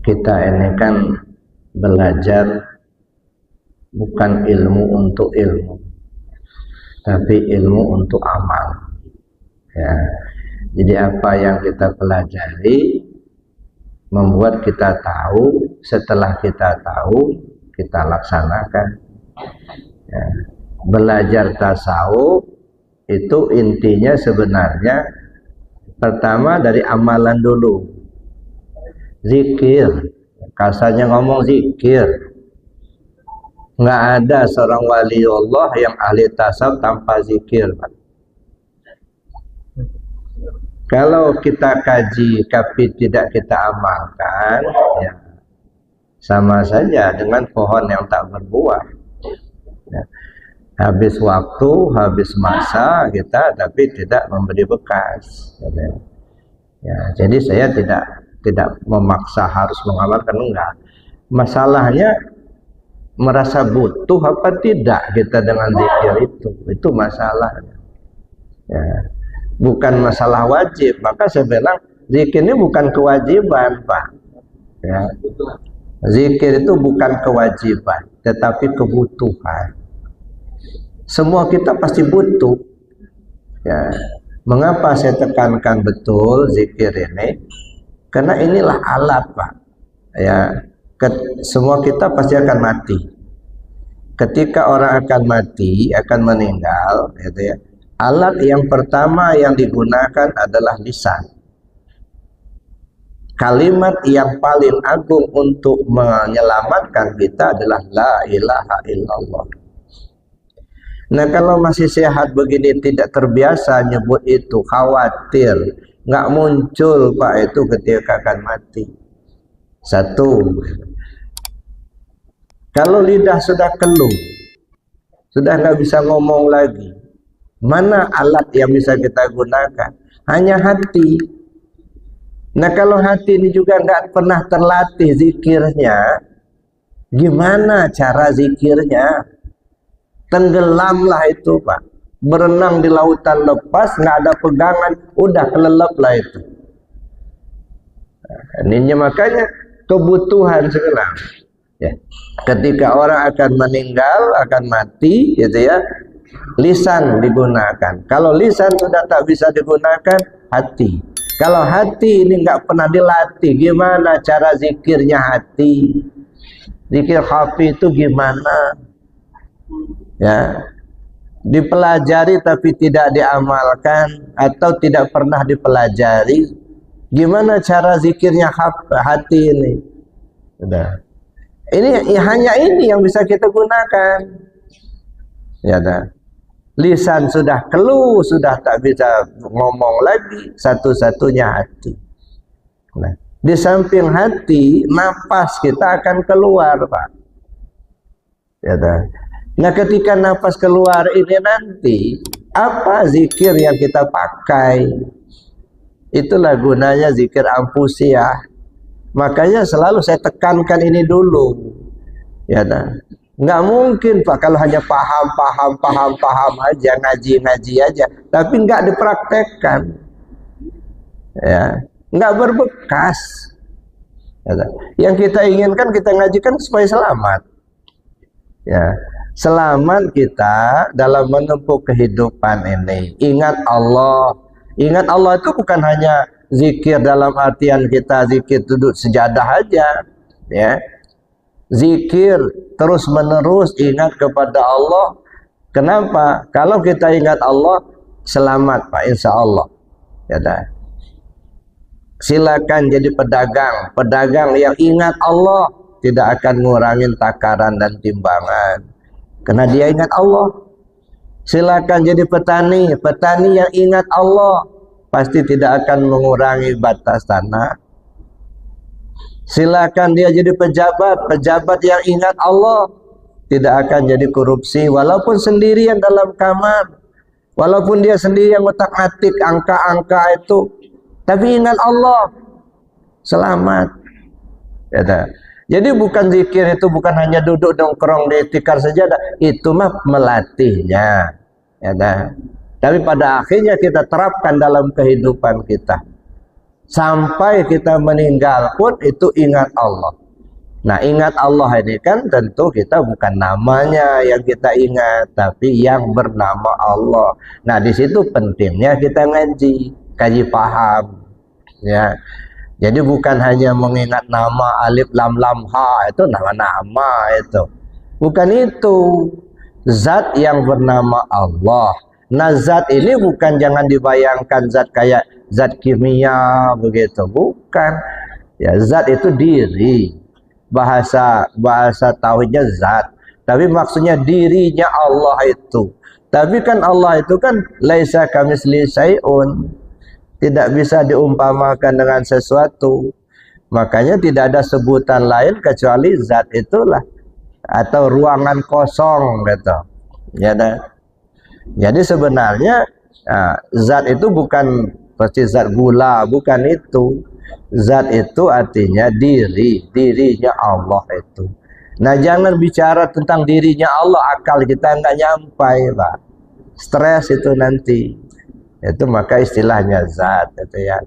kita ini kan belajar bukan ilmu untuk ilmu, tapi ilmu untuk amal. Ya. Jadi apa yang kita pelajari membuat kita tahu, setelah kita tahu kita laksanakan. Ya. Belajar tasawuf itu intinya sebenarnya pertama dari amalan dulu, zikir. Kasarnya ngomong zikir. Nggak ada seorang wali Allah yang ahli tasawuf tanpa zikir, Pak. Kalau kita kaji tapi tidak kita amalkan, ya sama saja dengan pohon yang tak berbuah. Ya. Habis waktu, habis masa kita tapi tidak memberi bekas. Ya, jadi saya tidak memaksa harus mengamalkan, enggak. Masalahnya merasa butuh apa tidak kita dengan zikir itu masalahnya. Ya. Bukan masalah wajib, maka saya bilang zikir ini bukan kewajiban, Pak. Ya. Zikir itu bukan kewajiban, tetapi kebutuhan. Semua kita pasti butuh. Ya. Mengapa saya tekankan betul zikir ini? Karena inilah alat, Pak. Ya, semua kita pasti akan mati. Ketika orang akan mati, akan meninggal, gitu ya. Alat yang pertama yang digunakan adalah lisan. Kalimat yang paling agung untuk menyelamatkan kita adalah la ilaha illallah. Nah, kalau masih sehat begini tidak terbiasa nyebut itu, khawatir nggak muncul, Pak, itu ketika akan mati. Satu, kalau lidah sudah keluh, sudah nggak bisa ngomong lagi, mana alat yang bisa kita gunakan? Hanya hati. Nah, kalau hati ini juga nggak pernah terlatih zikirnya, gimana cara zikirnya? Tenggelamlah itu, Pak. Berenang di lautan lepas, nggak ada pegangan, udah kelelep lah itu. Ini makanya kebutuhan sekarang. Ya. Ketika orang akan meninggal, akan mati, gitu ya, lisan digunakan. Kalau lisan sudah tak bisa digunakan, hati. Kalau hati ini nggak pernah dilatih, gimana cara zikirnya hati? Zikir khafi itu gimana? Ya, dipelajari tapi tidak diamalkan atau tidak pernah dipelajari. Gimana cara zikirnya hati ini? Sudah. Ini hanya ini yang bisa kita gunakan. Ya, dah. Lisan sudah keluh, sudah tak bisa ngomong lagi, satu-satunya hati. Nah, di samping hati, napas kita akan keluar, Pak. Ya, dah. Nah, ketika napas keluar ini nanti, apa zikir yang kita pakai? Itulah gunanya zikir anfusiyah. Makanya selalu saya tekankan ini dulu. Ya, nah. Nggak mungkin, Pak, kalau hanya paham aja, ngaji aja, tapi nggak dipraktekkan. Ya, nggak berbekas. Ya, nah. Yang kita inginkan, kita ngajikan supaya selamat. Ya. Selamat kita dalam menempuh kehidupan ini. Ingat Allah. Ingat Allah itu bukan hanya zikir dalam artian kita zikir duduk sejadah aja, ya. Zikir terus menerus ingat kepada Allah. Kenapa? Kalau kita ingat Allah, selamat, Pak, insya Allah. Ya dah. Silakan jadi pedagang. Pedagang yang ingat Allah tidak akan ngurangin takaran dan timbangan. Karena dia ingat Allah. Silakan jadi petani. Petani yang ingat Allah pasti tidak akan mengurangi batas tanah. Silakan dia jadi pejabat. Pejabat yang ingat Allah tidak akan jadi korupsi. Walaupun sendirian dalam kamar. Walaupun dia sendiri yang otak-atik angka-angka itu. Tapi ingat Allah. Selamat. Ya dah. Jadi bukan zikir itu bukan hanya duduk nongkrong di tikar sajadah, itu mah melatihnya, ya dah. Tapi pada akhirnya kita terapkan dalam kehidupan kita. Sampai kita meninggal pun itu ingat Allah. Nah, ingat Allah ini kan tentu kita bukan namanya yang kita ingat, tapi yang bernama Allah. Nah, di situ pentingnya kita ngaji, kaji paham. Ya, jadi bukan hanya mengingat nama alif lam lam ha, itu nama-nama itu. Bukan itu. Zat yang bernama Allah. Nah, zat ini bukan, jangan dibayangkan zat kayak zat kimia begitu, bukan. Ya, zat itu diri. Bahasa tauhidnya zat, tapi maksudnya dirinya Allah itu. Tapi kan Allah itu kan laisa kamitsli syai'un, tidak bisa diumpamakan dengan sesuatu. Makanya tidak ada sebutan lain kecuali zat itulah, atau ruangan kosong gitu. Ya, jadi sebenarnya zat itu bukan seperti zat gula, bukan itu. Zat itu artinya dirinya Allah itu. Nah, jangan bicara tentang dirinya Allah, akal kita nggak nyampai, Pak. Stres itu nanti. Itu maka istilahnya zat itu ya.